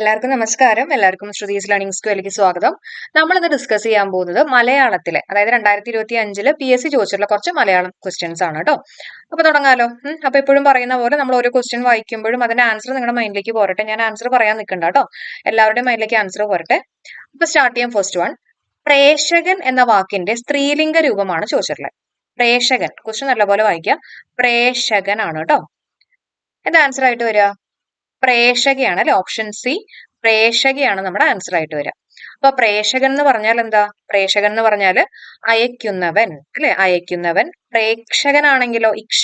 എല്ലാവർക്കും നമസ്കാരം. എല്ലാവർക്കും ശ്രുതീസ് ലേണിംഗ് സ്കൂളിലേക്ക് സ്വാഗതം. നമ്മളിന്ന് ഡിസ്കസ് ചെയ്യാൻ പോകുന്നത് മലയാളത്തിലെ, അതായത് 2025 PSC ചോദിച്ചിട്ടുള്ള കുറച്ച് മലയാളം ക്വസ്റ്റ്യൻസ് ആണ് കേട്ടോ. അപ്പൊ തുടങ്ങാലോ. അപ്പൊ എപ്പോഴും പറയുന്ന പോലെ നമ്മൾ ഓരോ ക്വസ്റ്റ്യൻ വായിക്കുമ്പോഴും അതിന്റെ ആൻസർ നിങ്ങളുടെ മൈൻഡിലേക്ക് പോരട്ടെ. ഞാൻ ആൻസർ പറയാൻ നിൽക്കണ്ട കേട്ടോ, എല്ലാവരുടെയും മൈൻഡിലേക്ക് ആൻസർ പോരട്ടെ. അപ്പൊ സ്റ്റാർട്ട് ചെയ്യാം. ഫസ്റ്റ് വൺ, പ്രേക്ഷകൻ എന്ന വാക്കിന്റെ സ്ത്രീലിംഗ രൂപമാണ് ചോദിച്ചിട്ടുള്ളത്. പ്രേക്ഷകൻ, ക്വസ്റ്റ്യൻ നല്ലപോലെ വായിക്കുക. പ്രേക്ഷകൻ ആണ് കേട്ടോ. എന്താ ആൻസർ ആയിട്ട് വരിക? പ്രേക്ഷകയാണ് അല്ലെ. ഓപ്ഷൻ സി, പ്രേക്ഷകയാണ് നമ്മുടെ ആൻസർ ആയിട്ട് വരിക. അപ്പൊ പ്രേക്ഷകൻ എന്ന് പറഞ്ഞാൽ എന്താ? പ്രേക്ഷകൻ എന്ന് പറഞ്ഞാൽ അയക്കുന്നവൻ അല്ലെ, അയക്കുന്നവൻ. പ്രേക്ഷകനാണെങ്കിലോ, ഇക്ഷ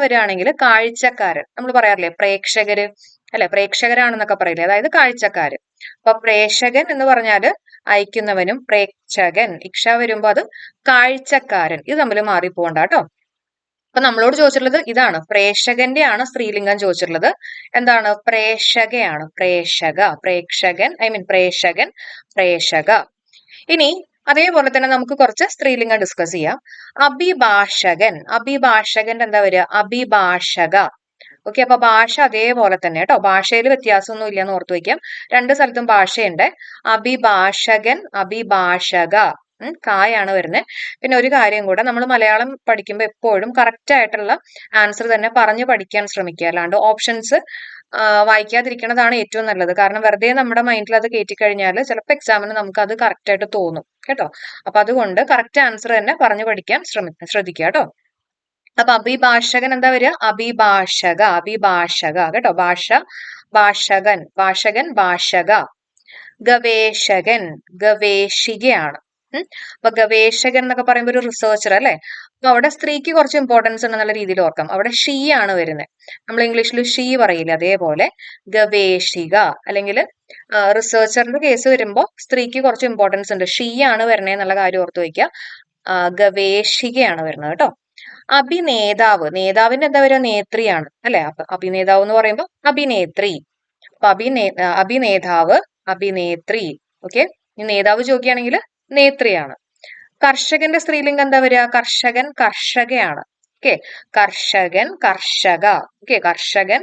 വരാണെങ്കിൽ കാഴ്ചക്കാരൻ. നമ്മൾ പറയാറില്ലേ പ്രേക്ഷകര് അല്ലെ, പ്രേക്ഷകരാണെന്നൊക്കെ പറയില്ലേ, അതായത് കാഴ്ചക്കാര്. അപ്പൊ പ്രേക്ഷകൻ എന്ന് പറഞ്ഞാല് അയക്കുന്നവനും, പ്രേക്ഷകൻ ഇക്ഷ വരുമ്പോ അത് കാഴ്ചക്കാരൻ. ഇത് തമ്മിൽ മാറിപ്പോണ്ട കേട്ടോ. അപ്പൊ നമ്മളോട് ചോദിച്ചിട്ടുള്ളത് ഇതാണ്, പ്രേക്ഷകന്റെ ആണ് സ്ത്രീലിംഗം ചോദിച്ചിട്ടുള്ളത്. എന്താണ്? പ്രേക്ഷകയാണ്. പ്രേക്ഷക, പ്രേക്ഷകൻ, പ്രേക്ഷകൻ, പ്രേക്ഷക. ഇനി അതേപോലെ തന്നെ നമുക്ക് കുറച്ച് സ്ത്രീലിംഗം ഡിസ്കസ് ചെയ്യാം. അഭിഭാഷകൻ, അഭിഭാഷകന്റെ എന്താ വരിക? അഭിഭാഷക. ഓക്കെ, അപ്പൊ ഭാഷ അതേപോലെ തന്നെ കേട്ടോ, ഭാഷയിൽ വ്യത്യാസമൊന്നും ഇല്ലെന്ന് ഓർത്തു വയ്ക്കാം. രണ്ട് സ്ഥലത്തും ഭാഷയുണ്ട്. അഭിഭാഷകൻ, അഭിഭാഷക, കായാണ് വരുന്നത്. പിന്നെ ഒരു കാര്യം കൂടെ, നമ്മൾ മലയാളം പഠിക്കുമ്പോൾ എപ്പോഴും കറക്റ്റ് ആയിട്ടുള്ള ആൻസർ തന്നെ പറഞ്ഞു പഠിക്കാൻ ശ്രമിക്കുക. അല്ലാണ്ട് ഓപ്ഷൻസ് വായിക്കാതിരിക്കുന്നതാണ് ഏറ്റവും നല്ലത്. കാരണം വെറുതെ നമ്മുടെ മൈൻഡിൽ അത് കയറ്റിക്കഴിഞ്ഞാൽ ചിലപ്പോൾ എക്സാമിന് നമുക്ക് അത് കറക്റ്റ് ആയിട്ട് തോന്നും കേട്ടോ. അപ്പൊ അതുകൊണ്ട് കറക്റ്റ് ആൻസർ തന്നെ പറഞ്ഞു പഠിക്കാൻ ശ്രദ്ധിക്കുക കേട്ടോ. അപ്പൊ അഭിഭാഷകൻ എന്താ വരിക? അഭിഭാഷക, അഭിഭാഷക കേട്ടോ. ഭാഷ, ഭാഷകൻ, ഭാഷകൻ, ഭാഷക. ഗവേഷകൻ, ഗവേഷികയാണ്. അപ്പൊ ഗവേഷകൻ എന്നൊക്കെ പറയുമ്പോൾ ഒരു റിസർച്ചർ അല്ലെ. അപ്പൊ അവിടെ സ്ത്രീക്ക് കുറച്ച് ഇമ്പോർട്ടൻസ് ഉണ്ടെന്നുള്ള രീതിയിൽ ഓർക്കാം. അവിടെ ഷീ ആണ് വരുന്നത്. നമ്മൾ ഇംഗ്ലീഷിൽ ഷീ പറയില്ല, അതേപോലെ ഗവേഷിക അല്ലെങ്കിൽ റിസർച്ചറിന്റെ കേസ് വരുമ്പോൾ സ്ത്രീക്ക് കുറച്ച് ഇമ്പോർട്ടൻസ് ഉണ്ട്. ഷീ ആണ് വരണേ എന്നുള്ള കാര്യം ഓർത്ത് വയ്ക്കുക. ഗവേഷികയാണ് വരുന്നത് കേട്ടോ. അഭിനേതാവ്, നേതാവിന്റെ എന്താ പറയുക? നേത്രിയാണ് അല്ലെ. അപ്പൊ അഭിനേതാവ് എന്ന് പറയുമ്പോൾ അഭിനേത്രി. അപ്പൊ അഭിനേതാവ്, അഭിനേത്രി. ഓക്കെ, ഈ നേതാവ് ചോദിക്കുകയാണെങ്കിൽ നേത്രിയാണ്. കർഷകന്റെ സ്ത്രീലിംഗം എന്താ വരിക? കർഷകൻ, കർഷകയാണ്. ഓക്കെ, കർഷകൻ, കർഷക. ഓക്കെ, കർഷകൻ,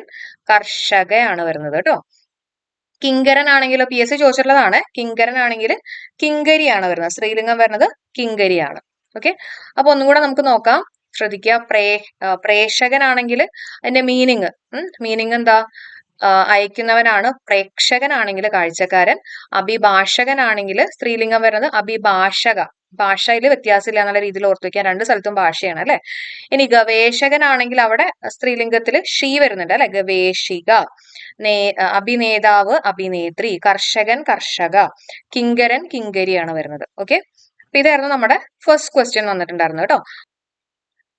കർഷകയാണ് വരുന്നത് കേട്ടോ. കിങ്കരൻ ആണെങ്കിലോ, PSC ചോദിച്ചിട്ടുള്ളതാണ്. കിങ്കരൻ ആണെങ്കിൽ കിങ്കരിയാണ് വരുന്നത്. സ്ത്രീലിംഗം വരുന്നത് കിങ്കരിയാണ്. ഓക്കെ, അപ്പൊ ഒന്നും കൂടെ നമുക്ക് നോക്കാം. ശ്രദ്ധിക്കുക. പ്രേക്ഷകനാണെങ്കിൽ അതിന്റെ മീനിങ് എന്താ? അയക്കുന്നവനാണ്. പ്രേക്ഷകനാണെങ്കിൽ കാഴ്ചക്കാരൻ. അഭിഭാഷകനാണെങ്കിൽ സ്ത്രീലിംഗം വരുന്നത് അഭിഭാഷക. ഭാഷയിൽ വ്യത്യാസമില്ല എന്നുള്ള രീതിയിൽ ഓർത്തു വയ്ക്കാൻ. രണ്ട് സ്ഥലത്തും ഭാഷയാണ് അല്ലെ. ഇനി ഗവേഷകനാണെങ്കിൽ അവിടെ സ്ത്രീലിംഗത്തിൽ ഷീ വരുന്നുണ്ട് അല്ലെ, ഗവേഷിക. അഭിനേതാവ്, അഭിനേത്രി. കർഷകൻ, കർഷക. കിങ്കരൻ, കിങ്കരിയാണ് വരുന്നത്. ഓക്കെ, അപ്പൊ ഇതായിരുന്നു നമ്മുടെ ഫസ്റ്റ് ക്വസ്റ്റ്യൻ വന്നിട്ടുണ്ടായിരുന്നു കേട്ടോ.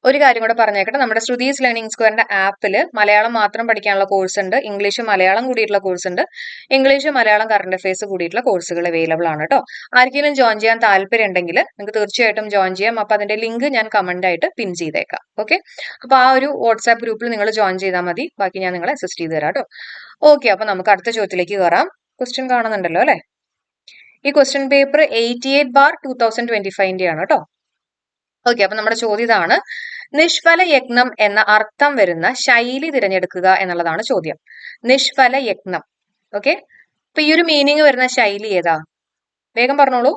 ഒരു കാര്യം കൂടെ പറഞ്ഞേക്കട്ടെ, നമ്മുടെ ശ്രുതീസ് ലേണിംഗ് സ്ക്വയറിന്റെ ആപ്പിൽ മലയാളം മാത്രം പഠിക്കാനുള്ള കോഴ്സ് ഉണ്ട്, ഇംഗ്ലീഷ് മലയാളം കൂടിയിട്ടുള്ള കോഴ്സ് ഉണ്ട്, ഇംഗ്ലീഷ് മലയാളം കറണ്ട് അഫയേഴ്സ് കൂടിയിട്ടുള്ള കോഴ്സുകൾ അവൈലബിൾ ആണ് കേട്ടോ. ആർക്കെങ്കിലും ജോയിൻ ചെയ്യാൻ താല്പര്യം ഉണ്ടെങ്കിൽ നിങ്ങൾക്ക് തീർച്ചയായിട്ടും ജോയിൻ ചെയ്യാം. അപ്പൊ അതിന്റെ ലിങ്ക് ഞാൻ കമന്റ് ആയിട്ട് പിൻ ചെയ്തേക്കാം. ഓക്കെ, അപ്പൊ ആ ഒരു വാട്സ്ആപ്പ് ഗ്രൂപ്പിൽ നിങ്ങൾ ജോയിൻ ചെയ്താൽ മതി. ബാക്കി ഞാൻ നിങ്ങളെ അസിസ്റ്റ് ചെയ്ത് തരാം കേട്ടോ. ഓക്കെ, അപ്പൊ നമുക്ക് അടുത്ത ചോദ്യത്തിലേക്ക് കയറാം. ക്വസ്റ്റ്യൻ കാണുന്നുണ്ടല്ലോ അല്ലെ. ഈ ക്വസ്റ്റ്യൻ പേപ്പർ 88/2025 ആണ് കേട്ടോ. ഓക്കെ, അപ്പൊ നമ്മുടെ ചോദ്യം ഇതാണ്. നിഷ്ഫല യജ്ഞം എന്ന അർത്ഥം വരുന്ന ശൈലി തിരഞ്ഞെടുക്കുക എന്നുള്ളതാണ് ചോദ്യം. നിഷ്ഫല യജ്ഞം. ഓക്കെ, അപ്പൊ ഈ ഒരു മീനിങ് വരുന്ന ശൈലി ഏതാ? വേഗം പറഞ്ഞോളൂ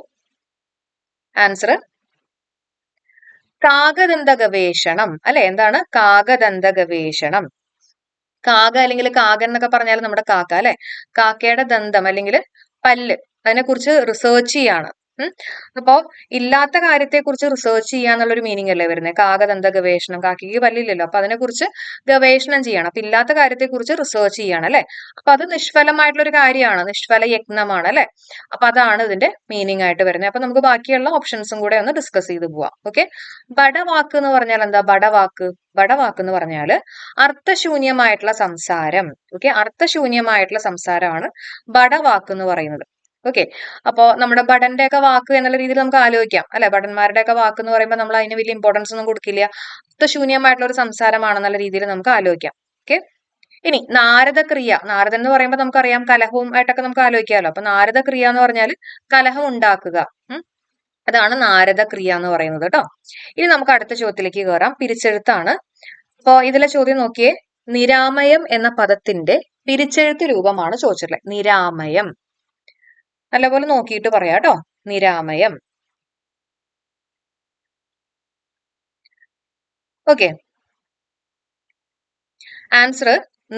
ആൻസർ. കാകദന്ത ഗവേഷണം അല്ലെ. എന്താണ്? കാകദന്ത ഗവേഷണം. കാക അല്ലെങ്കിൽ കാകൻ എന്നൊക്കെ പറഞ്ഞാൽ നമ്മുടെ കാക്ക അല്ലെ. കാക്കയുടെ ദന്തം അല്ലെങ്കിൽ പല്ല്, അതിനെക്കുറിച്ച് റിസർച്ച് ചെയ്യാണ്. അപ്പോ ഇല്ലാത്ത കാര്യത്തെ കുറിച്ച് റിസർച്ച് ചെയ്യാന്നുള്ള ഒരു മീനിങ് അല്ലേ വരുന്നത്. കാകദന്ത ഗവേഷണം, കാക്കയ്ക്ക് പല്ലില്ലല്ലോ, അപ്പൊ അതിനെക്കുറിച്ച് ഗവേഷണം ചെയ്യണം. അപ്പൊ ഇല്ലാത്ത കാര്യത്തെ കുറിച്ച് റിസർച്ച് ചെയ്യാണ് അല്ലെ. അപ്പൊ അത് നിഷ്ഫലമായിട്ടുള്ള ഒരു കാര്യമാണ്, നിഷ്ഫല യജ്ഞമാണ് അല്ലെ. അപ്പൊ അതാണ് ഇതിന്റെ മീനിങ് ആയിട്ട് വരുന്നത്. അപ്പൊ നമുക്ക് ബാക്കിയുള്ള ഓപ്ഷൻസും കൂടെ ഒന്ന് ഡിസ്കസ് ചെയ്ത് പോവാം. ഓക്കെ, ബടവാക്ക് എന്ന് പറഞ്ഞാൽ എന്താ? ബടവാക്ക്, ബടവാക്ക് എന്ന് പറഞ്ഞാല് അർത്ഥശൂന്യമായിട്ടുള്ള സംസാരം. ഓക്കെ, അർത്ഥശൂന്യമായിട്ടുള്ള സംസാരമാണ് ബടവാക്ക് എന്ന് പറയുന്നത്. ഓക്കെ, അപ്പോ നമ്മുടെ ഭടന്റെ ഒക്കെ വാക്ക് എന്നുള്ള രീതിയിൽ നമുക്ക് ആലോചിക്കാം അല്ലെ. ഭടന്മാരുടെ ഒക്കെ വാക്ക് എന്ന് പറയുമ്പോൾ നമ്മൾ അതിന് വലിയ ഇമ്പോർട്ടൻസ് ഒന്നും കൊടുക്കില്ല. അർത്ഥശൂന്യമായിട്ടുള്ള ഒരു സംസാരമാണെന്നുള്ള രീതിയിൽ നമുക്ക് ആലോചിക്കാം. ഓക്കെ, ഇനി നാരദക്രിയ. നാരദൻ എന്ന് പറയുമ്പോൾ നമുക്കറിയാം കലഹവും ആയിട്ടൊക്കെ നമുക്ക് ആലോചിക്കാമല്ലോ. അപ്പൊ നാരദക്രിയ എന്ന് പറഞ്ഞാൽ കലഹം ഉണ്ടാക്കുക. അതാണ് നാരദക്രിയ എന്ന് പറയുന്നത് കേട്ടോ. ഇനി നമുക്ക് അടുത്ത ചോദ്യത്തിലേക്ക് കയറാം. പിരിച്ചെഴുത്താണ്. അപ്പോ ഇതിലെ ചോദ്യം നോക്കിയേ. നിരാമയം എന്ന പദത്തിന്റെ പിരിച്ചെഴുത്ത് രൂപമാണ് ചോദിച്ചിട്ടുള്ളത്. നിരാമയം. നല്ലപോലെ നോക്കിയിട്ട് പറയാം കേട്ടോ. നിരാമയം. ഓക്കെ, ആൻസർ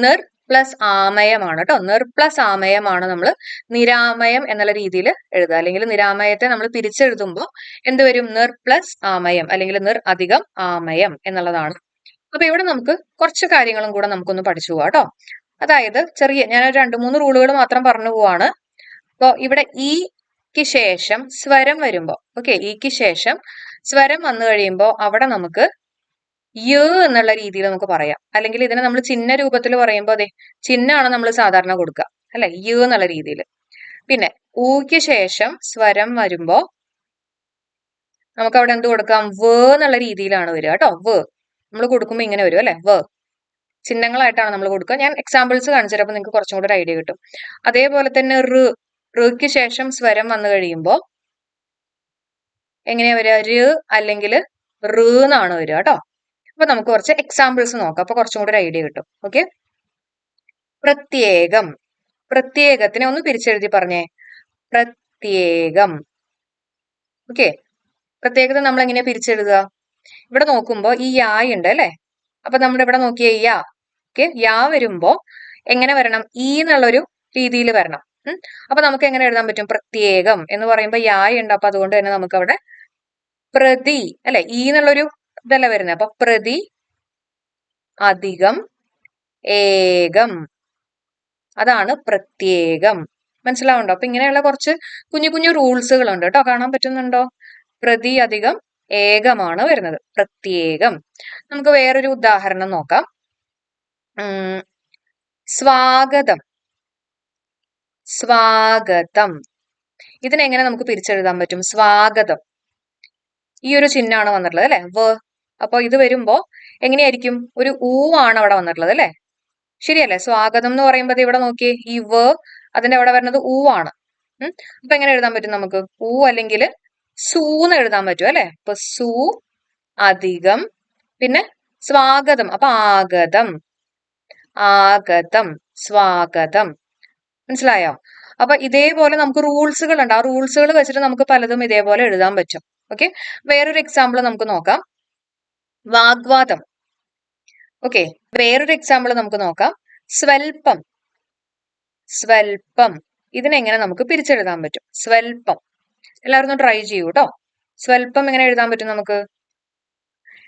നിർ പ്ലസ് ആമയമാണ് കേട്ടോ. നിർ പ്ലസ് ആമയമാണ് നമ്മൾ നിരാമയം എന്നുള്ള രീതിയിൽ എഴുതുക. അല്ലെങ്കിൽ നിരാമയത്തെ നമ്മൾ പിരിച്ചെഴുതുമ്പോൾ എന്ത് വരും? നിർ പ്ലസ് ആമയം അല്ലെങ്കിൽ നിർ അധികം ആമയം എന്നുള്ളതാണ്. അപ്പൊ ഇവിടെ നമുക്ക് കുറച്ച് കാര്യങ്ങളും കൂടെ നമുക്കൊന്ന് പഠിച്ചു പോവാം കേട്ടോ. അതായത് ഞാനൊരു 2-3 റൂളുകൾ മാത്രം പറഞ്ഞു പോവാണ്. അപ്പൊ ഇവിടെ ഈക്ക് ശേഷം സ്വരം വരുമ്പോ, ഓക്കെ, ഈക്ക് ശേഷം സ്വരം വന്നു കഴിയുമ്പോൾ അവിടെ നമുക്ക് യ് എന്നുള്ള രീതിയിൽ നമുക്ക് പറയാം. അല്ലെങ്കിൽ ഇതിനെ നമ്മൾ ചിഹ്ന രൂപത്തിൽ പറയുമ്പോൾ അതെ ചിഹ്നമാണ് നമ്മൾ സാധാരണ കൊടുക്കുക അല്ലെ, യ് എന്നുള്ള രീതിയിൽ. പിന്നെ ഊക്ക് ശേഷം സ്വരം വരുമ്പോ നമുക്ക് അവിടെ എന്ത് കൊടുക്കാം? വ് എന്നുള്ള രീതിയിലാണ് വരിക കേട്ടോ. വ് നമ്മൾ കൊടുക്കുമ്പോൾ ഇങ്ങനെ വരും അല്ലെ, വ് ചിഹ്നങ്ങളായിട്ടാണ് നമ്മൾ കൊടുക്കുക. ഞാൻ എക്സാമ്പിൾസ് കാണിച്ചു തരാം, അപ്പൊ നിങ്ങൾക്ക് കുറച്ചും കൂടെ ഒരു ഐഡിയ കിട്ടും. അതേപോലെ തന്നെ ഋക്ക് ശേഷം സ്വരം വന്നു കഴിയുമ്പോൾ എങ്ങനെയാ വരിക? ര് അല്ലെങ്കിൽ റ് എന്നാണ് വരിക കേട്ടോ. അപ്പൊ നമുക്ക് കുറച്ച് എക്സാമ്പിൾസ് നോക്കാം, അപ്പൊ കുറച്ചും കൂടെ ഒരു ഐഡിയ കിട്ടും. ഓക്കെ, പ്രത്യേകം. പ്രത്യേകത്തിനെ ഒന്ന് പിരിച്ചെഴുതി പറഞ്ഞേ. പ്രത്യേകം. ഓക്കെ, പ്രത്യേകത നമ്മൾ എങ്ങനെയാ പിരിച്ചെഴുതുക? ഇവിടെ നോക്കുമ്പോ ഈ യായ് ഉണ്ട് അല്ലെ, അപ്പൊ നമ്മൾ ഇവിടെ നോക്കിയേ യാ. ഓക്കെ, യാ വരുമ്പോ എങ്ങനെ വരണം? ഈ എന്നുള്ളൊരു രീതിയിൽ വരണം. അപ്പൊ നമുക്ക് എങ്ങനെ എഴുതാൻ പറ്റും? പ്രത്യേകം എന്ന് പറയുമ്പോ യായ് ഉണ്ട്, അപ്പൊ അതുകൊണ്ട് തന്നെ നമുക്ക് അവിടെ പ്രതി അല്ലെ, ഈ എന്നുള്ളൊരു ഇതല്ല വരുന്നത്. അപ്പൊ പ്രതി അധികം ഏകം, അതാണ് പ്രത്യേകം. മനസ്സിലാവുണ്ടോ? അപ്പൊ ഇങ്ങനെയുള്ള കുറച്ച് കുഞ്ഞു കുഞ്ഞു റൂൾസുകൾ ഉണ്ട് കേട്ടോ. കാണാൻ പറ്റുന്നുണ്ടോ? പ്രതി അധികം ഏകമാണ് വരുന്നത്, പ്രത്യേകം. നമുക്ക് വേറൊരു ഉദാഹരണം നോക്കാം. സ്വാഗതം. സ്വാഗതം ഇതിനെങ്ങനെ നമുക്ക് പിരിച്ചെഴുതാൻ പറ്റും? സ്വാഗതം ഈ ഒരു ചിഹ്നമാണ് വന്നിട്ടുള്ളത് അല്ലെ, വ്. അപ്പൊ ഇത് വരുമ്പോ എങ്ങനെയായിരിക്കും? ഒരു ഊ ആണ് അവിടെ വന്നിട്ടുള്ളത് അല്ലെ, ശരിയല്ലേ? സ്വാഗതം എന്ന് പറയുമ്പോൾ ഇവിടെ നോക്കിയേ, ഈ വ് അതിന്റെ അവിടെ വരുന്നത് ഊ ആണ്. അപ്പൊ എങ്ങനെ എഴുതാൻ പറ്റും നമുക്ക്? ഊ അല്ലെങ്കിൽ സൂന്ന് എഴുതാൻ പറ്റും അല്ലെ. അപ്പൊ സു അധികം പിന്നെ സ്വാഗതം, അപ്പൊ ആഗതം. ആഗതം, സ്വാഗതം. മനസ്സിലായോ? അപ്പൊ ഇതേപോലെ നമുക്ക് റൂൾസുകൾ ഉണ്ട്. ആ റൂൾസുകൾ വെച്ചിട്ട് നമുക്ക് പലതും ഇതേപോലെ എഴുതാൻ പറ്റും. ഓക്കെ, വേറൊരു എക്സാമ്പിൾ നമുക്ക് നോക്കാം. വാഗ്വാദം. ഓക്കെ, വേറൊരു എക്സാമ്പിൾ നമുക്ക് നോക്കാം. സ്വൽപ്പം. സ്വൽപ്പം ഇതിനെങ്ങനെ നമുക്ക് പിരിച്ചെഴുതാൻ പറ്റും? സ്വൽപ്പം എല്ലാവരും ഒന്ന് ട്രൈ ചെയ്യൂ കേട്ടോ. സ്വൽപ്പം എങ്ങനെ എഴുതാൻ പറ്റും നമുക്ക്?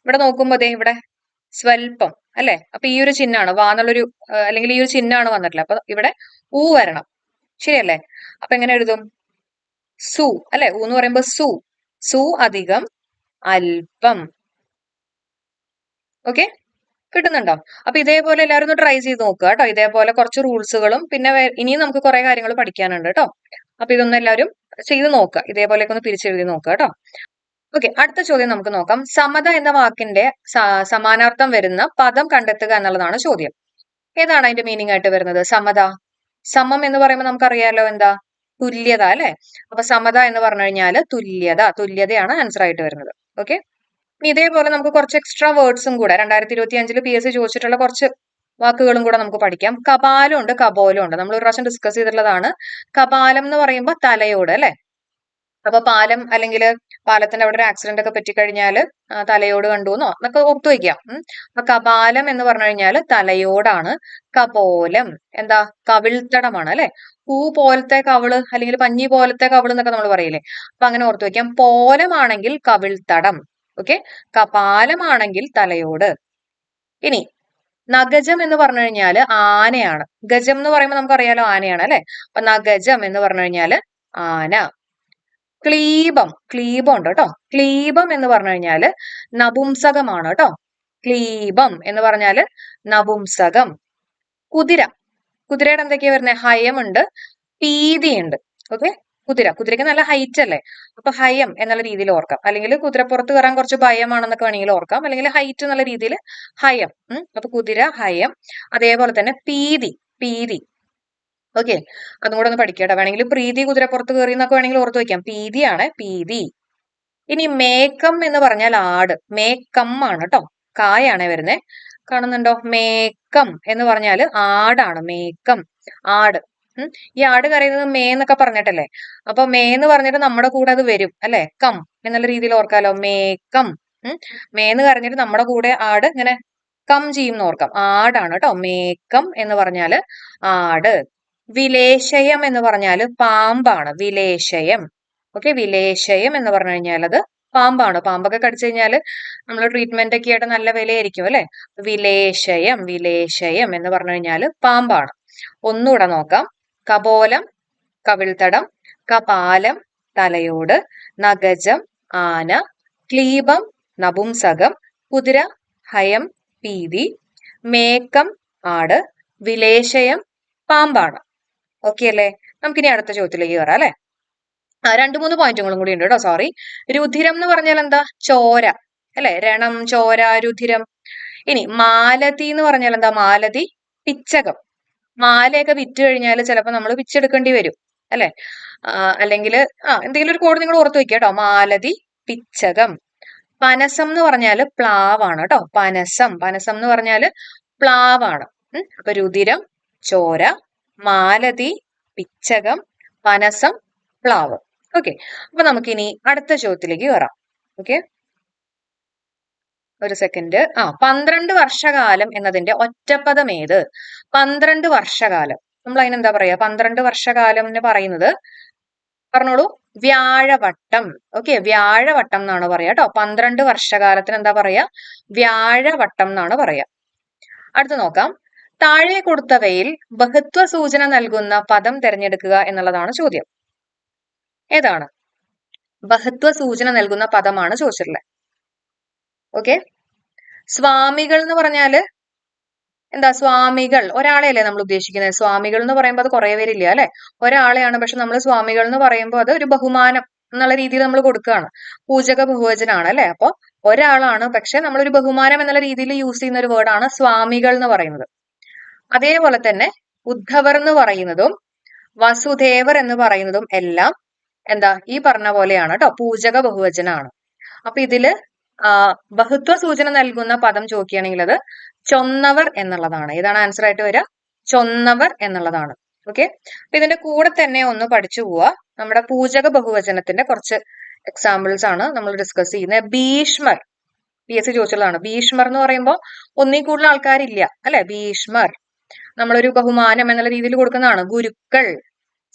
ഇവിടെ നോക്കുമ്പോ ദേ ഇവിടെ സ്വൽപ്പം അല്ലെ, അപ്പൊ ഈ ഒരു ചിഹ്നമാണ് വാ എന്നുള്ളൊരു അല്ലെങ്കിൽ ഈ ഒരു ചിഹ്നമാണ് വന്നിട്ടില്ല, അപ്പൊ ഇവിടെ ഊ വരണം, ശരിയല്ലേ? അപ്പൊ എങ്ങനെ എഴുതും? സു അല്ലെ, ഊ എന്ന് പറയുമ്പോ സു. സു അധികം അല്പം. ഓക്കെ, കിട്ടുന്നുണ്ടോ? അപ്പൊ ഇതേപോലെ എല്ലാവരും ഒന്ന് ട്രൈ ചെയ്ത് നോക്കുക കേട്ടോ. ഇതേപോലെ കുറച്ച് റൂൾസുകളും പിന്നെ ഇനിയും നമുക്ക് കുറെ കാര്യങ്ങൾ പഠിക്കാനുണ്ട് കേട്ടോ. അപ്പൊ ഇതൊന്നും എല്ലാവരും ചെയ്ത് നോക്കുക, ഇതേപോലെയൊക്കെ ഒന്ന് പിരിച്ചെഴുതി നോക്കുക കേട്ടോ. ഓക്കെ, അടുത്ത ചോദ്യം നമുക്ക് നോക്കാം. സമത എന്ന വാക്കിന്റെ സമാനാർത്ഥം വരുന്ന പദം കണ്ടെത്തുക എന്നുള്ളതാണ് ചോദ്യം. ഏതാണ് അതിന്റെ മീനിങ് ആയിട്ട് വരുന്നത്? സമത. സമം എന്ന് പറയുമ്പോൾ നമുക്കറിയാലോ എന്താ? തുല്യത അല്ലെ. അപ്പൊ സമത എന്ന് പറഞ്ഞു കഴിഞ്ഞാൽ തുല്യത, തുല്യതയാണ് ആൻസർ ആയിട്ട് വരുന്നത്. ഓക്കെ, ഇതേപോലെ നമുക്ക് കുറച്ച് എക്സ്ട്രാ വേർഡ്സും കൂടെ 2025 PSC ചോദിച്ചിട്ടുള്ള കുറച്ച് വാക്കുകളും കൂടെ നമുക്ക് പഠിക്കാം. കപാലം ഉണ്ട്, കപോലം ഉണ്ട്. നമ്മൾ ഒരു പ്രാവശ്യം ഡിസ്കസ് ചെയ്തിട്ടുള്ളതാണ്. കപാലം എന്ന് പറയുമ്പോൾ തലയോട് അല്ലെ. അപ്പൊ പാലം അല്ലെങ്കിൽ പാലത്തിന്റെ അവിടെ ഒരു ആക്സിഡന്റ് ഒക്കെ പറ്റിക്കഴിഞ്ഞാൽ തലയോട് കണ്ടു എന്നോ എന്നൊക്കെ ഓർത്തു വയ്ക്കാം. അപ്പൊ കപാലം എന്ന് പറഞ്ഞു കഴിഞ്ഞാൽ തലയോടാണ്. കപോലം എന്താ? കവിൾത്തടമാണ് അല്ലെ. പൂ പോലത്തെ കവിള് അല്ലെങ്കിൽ പഞ്ഞി പോലത്തെ കവിള് എന്നൊക്കെ നമ്മൾ പറയില്ലേ, അപ്പൊ അങ്ങനെ ഓർത്തു വെക്കാം. പോലമാണെങ്കിൽ കവിൾത്തടം. ഓക്കെ, കപാലമാണെങ്കിൽ തലയോട്. ഇനി നഗജം എന്ന് പറഞ്ഞു കഴിഞ്ഞാൽ ആനയാണ്. ഗജം എന്ന് പറയുമ്പോൾ നമുക്കറിയാലോ ആനയാണ് അല്ലെ. അപ്പൊ നഗജം എന്ന് പറഞ്ഞു കഴിഞ്ഞാല് ആന. ക്ലീബം, ക്ലീബം ഉണ്ട് കേട്ടോ. ക്ലീബം എന്ന് പറഞ്ഞു കഴിഞ്ഞാല് നപുംസകമാണ് കേട്ടോ. ക്ലീബം എന്ന് പറഞ്ഞാല് നപുംസകം. കുതിര, കുതിരയുടെ എന്തൊക്കെയാ വരുന്നത്? ഹയമുണ്ട്, പീതിയുണ്ട്. ഓക്കെ, കുതിരയ്ക്ക് നല്ല ഹൈറ്റ് അല്ലേ, അപ്പൊ ഹയം എന്നുള്ള രീതിയിൽ ഓർക്കാം. അല്ലെങ്കിൽ കുതിരപ്പുറത്ത് കയറാൻ കുറച്ച് ഭയമാണെന്നൊക്കെ വേണമെങ്കിൽ ഓർക്കാം. അല്ലെങ്കിൽ ഹൈറ്റ് എന്നുള്ള രീതിയിൽ ഹയം. അപ്പൊ കുതിര, ഹയം. അതേപോലെ തന്നെ പീതി, പീതി. ഓക്കെ, അതും കൂടെ ഒന്ന് പഠിക്കട്ടെ. വേണമെങ്കിൽ പ്രീതി കുതിരപ്പുറത്ത് കയറി എന്നൊക്കെ വേണമെങ്കിൽ ഓർത്ത് വെക്കാം. പീതിയാണ്, പീതി. ഇനി മേക്കം എന്ന് പറഞ്ഞാൽ ആട്. മേക്കം ആണ് കേട്ടോ, കായാണ് വരുന്നത്. കാണുന്നുണ്ടോ? മേക്കം എന്ന് പറഞ്ഞാല് ആടാണ്. മേക്കം, ആട്. ഈ ആട് കരയുന്നത് മേ എന്നൊക്കെ പറഞ്ഞിട്ടല്ലേ? അപ്പൊ മേ എന്ന് പറഞ്ഞിട്ട് നമ്മുടെ കൂടെ അത് വരും അല്ലെ? കം എന്നുള്ള രീതിയിൽ ഓർക്കാലോ. മേക്കം. മേ എന്ന് കരഞ്ഞിട്ട് നമ്മുടെ കൂടെ ആട് ഇങ്ങനെ കം ചെയ്യും ഓർക്കാം. ആടാണ് കേട്ടോ. മേക്കം എന്ന് പറഞ്ഞാല് ആട്. വിലേശയം എന്ന് പറഞ്ഞാല് പാമ്പാണ്. വിലേശയം. ഓക്കെ, വിലേശയം എന്ന് പറഞ്ഞു കഴിഞ്ഞാൽ അത് പാമ്പാണ്. പാമ്പൊക്കെ കടിച്ചു കഴിഞ്ഞാല് നമ്മൾ ട്രീറ്റ്മെന്റ് ഒക്കെ ആയിട്ട് നല്ല വിലയായിരിക്കും അല്ലെ? വിലേശയം, വിലേശയം എന്ന് പറഞ്ഞു കഴിഞ്ഞാല് പാമ്പാണ്. ഒന്നുകൂടെ നോക്കാം. കപോലം, കവിൾത്തടം, കപാലം, തലയോട്, നഗജം, ആന, ക്ലീബം, നപുംസകം, കുതിര, ഹയം, പീതി, മേക്കം, ആട്, വിലേശയം, പാമ്പാണ്. ഓക്കെ അല്ലേ? നമുക്കിനി അടുത്ത ചോദ്യത്തിലേക്ക് കയറാം അല്ലെ? 2-3 പോയിന്റുകളും കൂടി ഉണ്ട് കേട്ടോ. സോറി. രുധിരം എന്ന് പറഞ്ഞാൽ എന്താ? ചോര അല്ലെ? രണം, ചോര, രുധിരം. ഇനി മാലതി എന്ന് പറഞ്ഞാൽ എന്താ? മാലതി പിച്ചകം. മാലയൊക്കെ വിറ്റ് കഴിഞ്ഞാൽ ചിലപ്പോൾ നമ്മൾ പിച്ചെടുക്കേണ്ടി വരും അല്ലെ? അല്ലെങ്കിൽ എന്തെങ്കിലും ഒരു കോഡ് നിങ്ങൾ ഓർത്ത് വെക്കുക കേട്ടോ. മാലതി പിച്ചകം. പനസം എന്ന് പറഞ്ഞാല് പ്ലാവാണ് കേട്ടോ. പനസം, പനസം എന്ന് പറഞ്ഞാല് പ്ലാവാണ്. അപ്പൊ രുധിരം, ചോര, മാലതി, പിച്ചകം, പനസം, പ്ലാവ്. ഓക്കെ, അപ്പൊ നമുക്കിനി അടുത്ത ചോദ്യത്തിലേക്ക് കയറാം. ഓക്കെ, ഒരു സെക്കൻഡ്. 12 വർഷകാലം എന്നതിന്റെ ഒറ്റപ്പദം ഏത്? 12 വർഷകാലം നമ്മൾ അതിനെന്താ പറയാ? 12 വർഷകാലം എന്ന് പറയുന്നത് പറഞ്ഞോളൂ. വ്യാഴവട്ടം. ഓക്കെ, വ്യാഴവട്ടം എന്നാണ് പറയാ കേട്ടോ. 12 വർഷകാലത്തിന് എന്താ പറയാ? വ്യാഴവട്ടം എന്നാണ് പറയാ. അടുത്ത് നോക്കാം. താഴെ കൊടുത്തവയിൽ ബഹുത്വ സൂചന നൽകുന്ന പദം തിരഞ്ഞെടുക്കുക എന്നുള്ളതാണ് ചോദ്യം. ഏതാണ്? ബഹുത്വ സൂചന നൽകുന്ന പദമാണ് ചോദിച്ചിട്ടുള്ളത്. ഓക്കെ, സ്വാമികൾ എന്ന് പറഞ്ഞാല് എന്താ? സ്വാമികൾ ഒരാളെയല്ലേ നമ്മൾ ഉദ്ദേശിക്കുന്നത്. സ്വാമികൾ എന്ന് പറയുമ്പോൾ അത് കുറെ പേരില്ല അല്ലെ? ഒരാളെയാണ്. പക്ഷെ നമ്മൾ സ്വാമികൾ എന്ന് പറയുമ്പോൾ അത് ഒരു ബഹുമാനം എന്നുള്ള രീതിയിൽ നമ്മൾ കൊടുക്കുകയാണ്. പൂജക ബഹുവചനാണ് അല്ലെ? അപ്പൊ ഒരാളാണ്, പക്ഷെ നമ്മളൊരു ബഹുമാനം എന്നുള്ള രീതിയിൽ യൂസ് ചെയ്യുന്ന ഒരു വേർഡാണ് സ്വാമികൾ എന്ന് പറയുന്നത്. അതേപോലെ തന്നെ ഉദ്ധവർ എന്ന് പറയുന്നതും വസുദേവർ എന്ന് പറയുന്നതും എല്ലാം എന്താ? ഈ പറഞ്ഞ പോലെയാണ് കേട്ടോ. പൂജക ബഹുവചനാണ്. അപ്പൊ ഇതില് ബഹുത്വ സൂചന നൽകുന്ന പദം ചോദിക്കുകയാണെങ്കിൽ അത് ചൊന്നവർ എന്നുള്ളതാണ്. ഏതാണ് ആൻസർ ആയിട്ട് വരിക? ചൊന്നവർ എന്നുള്ളതാണ്. ഓക്കെ, അപ്പൊ ഇതിന്റെ കൂടെ തന്നെ ഒന്ന് പഠിച്ചു പോവാ. നമ്മുടെ പൂജക ബഹുവചനത്തിന്റെ കുറച്ച് എക്സാമ്പിൾസ് ആണ് നമ്മൾ ഡിസ്കസ് ചെയ്യുന്നത്. ഭീഷ്മർ, PSC ചോദിച്ചതാണ്. ഭീഷ്മർ എന്ന് പറയുമ്പോൾ ഒന്നിൽ കൂടുതൽ ആൾക്കാരില്ല അല്ലെ? ഭീഷ്മർ നമ്മളൊരു ബഹുമാനം എന്നുള്ള രീതിയിൽ കൊടുക്കുന്നതാണ്. ഗുരുക്കൾ,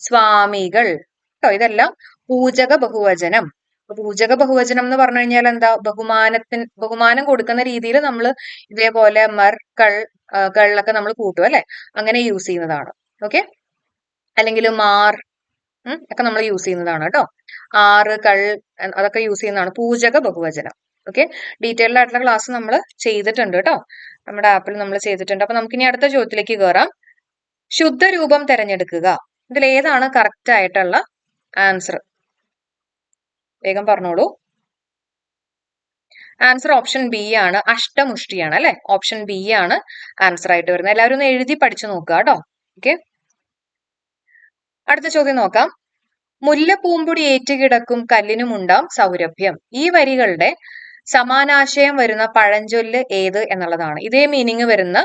സ്വാമികൾ കേട്ടോ. ഇതെല്ലാം പൂജക ബഹുവചനം. പൂജക ബഹുവചനം എന്ന് പറഞ്ഞു കഴിഞ്ഞാൽ എന്താ? ബഹുമാനം കൊടുക്കുന്ന രീതിയിൽ നമ്മൾ ഇതേപോലെ മർ, കളൊക്കെ നമ്മൾ കൂട്ടും അല്ലെ? അങ്ങനെ യൂസ് ചെയ്യുന്നതാണ്. ഓക്കെ, അല്ലെങ്കിൽ മാർ ഒക്കെ നമ്മൾ യൂസ് ചെയ്യുന്നതാണ് കേട്ടോ. ആറ്, കൾ അതൊക്കെ യൂസ് ചെയ്യുന്നതാണ് പൂജക ബഹുവചനം. ഓക്കെ, ഡീറ്റെയിൽഡ് ആയിട്ടുള്ള ക്ലാസ് നമ്മൾ ചെയ്തിട്ടുണ്ട് കേട്ടോ. നമ്മുടെ ആപ്പിൽ നമ്മൾ ചെയ്തിട്ടുണ്ട്. അപ്പൊ നമുക്കിനി അടുത്ത ചോദ്യത്തിലേക്ക് കയറാം. ശുദ്ധരൂപം തിരഞ്ഞെടുക്കുക. ഇതിൽ ഏതാണ് കറക്റ്റ് ആയിട്ടുള്ള ആൻസർ? വേഗം പറഞ്ഞോളൂ. ആൻസർ ഓപ്ഷൻ ബി ആണ്. അഷ്ടമുഷ്ടിയാണ് അല്ലെ? ഓപ്ഷൻ ബി ആണ് ആൻസർ ആയിട്ട് വരുന്നത്. എല്ലാവരും ഒന്ന് എഴുതി പഠിച്ചു നോക്കുക കേട്ടോ. ഓക്കെ, അടുത്ത ചോദ്യം നോക്കാം. മുല്ലപ്പൂമ്പൊടി ഏറ്റുകിടക്കും കല്ലിനുമുണ്ടാം സൗരഭ്യം. ഈ വരികളുടെ സമാനാശയം വരുന്ന പഴഞ്ചൊല്ല് ഏത് എന്നുള്ളതാണ്. ഇതേ മീനിങ് വരുന്ന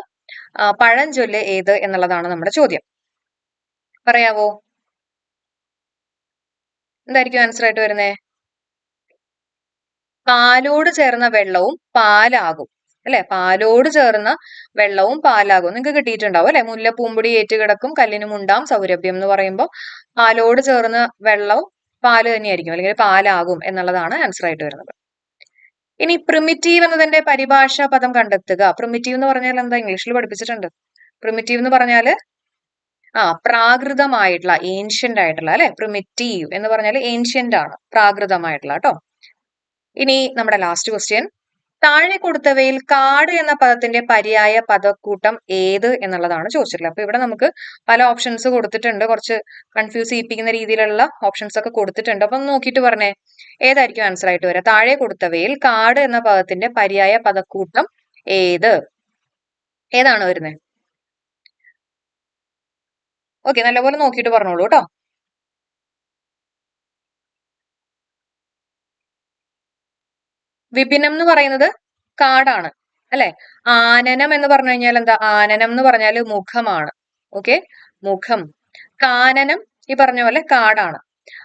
പഴഞ്ചൊല്ല് ഏത് എന്നുള്ളതാണ് നമ്മുടെ ചോദ്യം. പറയാവോ? എന്തായിരിക്കും ആൻസർ ആയിട്ട് വരുന്നേ? പാലോട് ചേർന്ന വെള്ളവും പാലാകും അല്ലെ? പാലോട് ചേർന്ന വെള്ളവും പാലാകും. നിങ്ങൾക്ക് കിട്ടിയിട്ടുണ്ടാവും അല്ലെ? മുല്ലപ്പൂമ്പൊടി ഏറ്റുകിടക്കും കല്ലിനുമുണ്ടാം സൗരഭ്യം എന്ന് പറയുമ്പോൾ പാലോട് ചേർന്ന വെള്ളവും പാല് തന്നെയായിരിക്കും, അല്ലെങ്കിൽ പാലാകും എന്നുള്ളതാണ് ആൻസർ ആയിട്ട് വരുന്നത്. ഇനി പ്രിമിറ്റീവ് എന്നതിന്റെ പരിഭാഷ പദം കണ്ടെത്തുക. പ്രിമിറ്റീവ് എന്ന് പറഞ്ഞാൽ എന്താ? ഇംഗ്ലീഷിൽ പഠിപ്പിച്ചിട്ടുണ്ട്. പ്രിമിറ്റീവ് എന്ന് പറഞ്ഞാല് പ്രാകൃതമായിട്ടുള്ള, ഏൻഷ്യന്റ് ആയിട്ടുള്ള അല്ലെ? പ്രിമിറ്റീവ് എന്ന് പറഞ്ഞാൽ ഏൻഷ്യന്റ് ആണ്, പ്രാകൃതമായിട്ടുള്ള കേട്ടോ. ഇനി നമ്മുടെ ലാസ്റ്റ് ക്വസ്റ്റ്യൻ. താഴെ കൊടുത്തവയിൽ കാട് എന്ന പദത്തിന്റെ പര്യായ പദക്കൂട്ടം ഏത് എന്നുള്ളതാണ് ചോദിച്ചിട്ടുള്ളത്. അപ്പൊ ഇവിടെ നമുക്ക് പല ഓപ്ഷൻസ് കൊടുത്തിട്ടുണ്ട്. കുറച്ച് കൺഫ്യൂസ് ചെയ്യിപ്പിക്കുന്ന രീതിയിലുള്ള ഓപ്ഷൻസ് ഒക്കെ കൊടുത്തിട്ടുണ്ട്. അപ്പൊ നോക്കിയിട്ട് പറഞ്ഞേ, ഏതായിരിക്കും ആൻസർ ആയിട്ട് വരിക? താഴെ കൊടുത്തവയിൽ കാട് എന്ന പദത്തിന്റെ പര്യായ പദക്കൂട്ടം ഏതാണ് വരുന്നത്? ഓക്കെ, നല്ലപോലെ നോക്കിയിട്ട് പറഞ്ഞോളൂ കേട്ടോ. വിപിനം എന്ന് പറയുന്നത് കാടാണ് അല്ലെ? ആനനം എന്ന് പറഞ്ഞു കഴിഞ്ഞാൽ എന്താ? ആനനം എന്ന് പറഞ്ഞാൽ മുഖമാണ്. ഓക്കെ, മുഖം. കാനനം ഈ പറഞ്ഞ പോലെ കാടാണ്.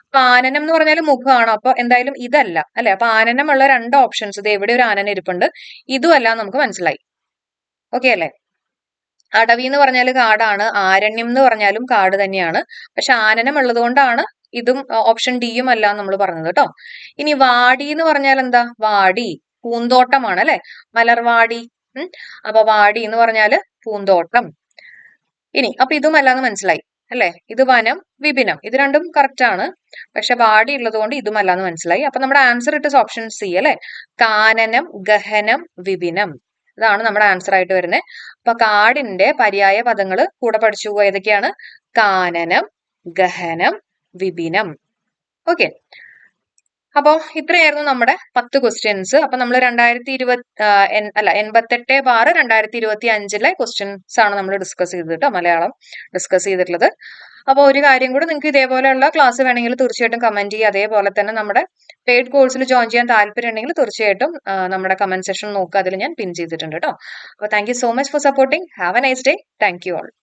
അപ്പൊ ആനനം എന്ന് പറഞ്ഞാൽ മുഖമാണ്. അപ്പൊ എന്തായാലും ഇതല്ല അല്ലെ? അപ്പൊ ആനനമുള്ള രണ്ട് ഓപ്ഷൻസ്, ഇത് എവിടെ ഒരു ആനനം ഇരിപ്പുണ്ട്, ഇതും അല്ല നമുക്ക് മനസ്സിലായി. ഓക്കെ അല്ലെ? അടവി എന്ന് പറഞ്ഞാൽ കാടാണ്, ആരണ്യം എന്ന് പറഞ്ഞാലും കാട് തന്നെയാണ്. പക്ഷെ ആനനം ഉള്ളത് കൊണ്ടാണ് ഇതും ഓപ്ഷൻ ഡിയും അല്ല നമ്മൾ പറഞ്ഞത് കേട്ടോ. ഇനി വാടി എന്ന് പറഞ്ഞാൽ എന്താ? വാടി പൂന്തോട്ടമാണ് അല്ലെ? മലർവാടി. അപ്പൊ വാടി എന്ന് പറഞ്ഞാല് പൂന്തോട്ടം. ഇനി അപ്പൊ ഇതും അല്ലാന്ന് മനസ്സിലായി അല്ലെ? ഇത് വനം, വിപിനം, ഇത് രണ്ടും കറക്റ്റ് ആണ്. പക്ഷെ വാടി ഉള്ളത് കൊണ്ട് ഇതും അല്ലാന്ന് മനസ്സിലായി. അപ്പൊ നമ്മുടെ ആൻസർ ഇട്ട് ഓപ്ഷൻ സി അല്ലെ? കാനനം, ഗഹനം, വിപിനം. ഇതാണ് നമ്മുടെ ആൻസർ ആയിട്ട് വരുന്നത്. അപ്പൊ കാടിന്റെ പര്യായ പദങ്ങൾ കൂടെ പഠിച്ചു പോവുക. ഏതൊക്കെയാണ്? കാനനം, ഗഹനം, വിപിനം. ഓക്കെ, അപ്പോ ഇത്രയായിരുന്നു നമ്മുടെ 10 ക്വസ്റ്റ്യൻസ്. അപ്പൊ നമ്മൾ 88/2025 ക്വസ്റ്റ്യൻസ് ആണ് നമ്മൾ ഡിസ്കസ് ചെയ്തത് കേട്ടോ, മലയാളം ഡിസ്കസ് ചെയ്തിട്ടുള്ളത്. അപ്പോൾ ഒരു കാര്യം കൂടെ, നിങ്ങൾക്ക് ഇതേപോലെയുള്ള ക്ലാസ് വേണമെങ്കിൽ തീർച്ചയായിട്ടും കമന്റ് ചെയ്യുക. അതേപോലെ തന്നെ നമ്മുടെ പെയ്ഡ് കോഴ്സിൽ ജോയിൻ ചെയ്യാൻ താല്പര്യം ഉണ്ടെങ്കിൽ തീർച്ചയായിട്ടും നമ്മുടെ കമന്റ് സെക്ഷൻ നോക്കുക, അതിൽ ഞാൻ പിൻ ചെയ്തിട്ടുണ്ട് കേട്ടോ. അപ്പോൾ thank you so much for supporting. Have A nice day. Thank you all.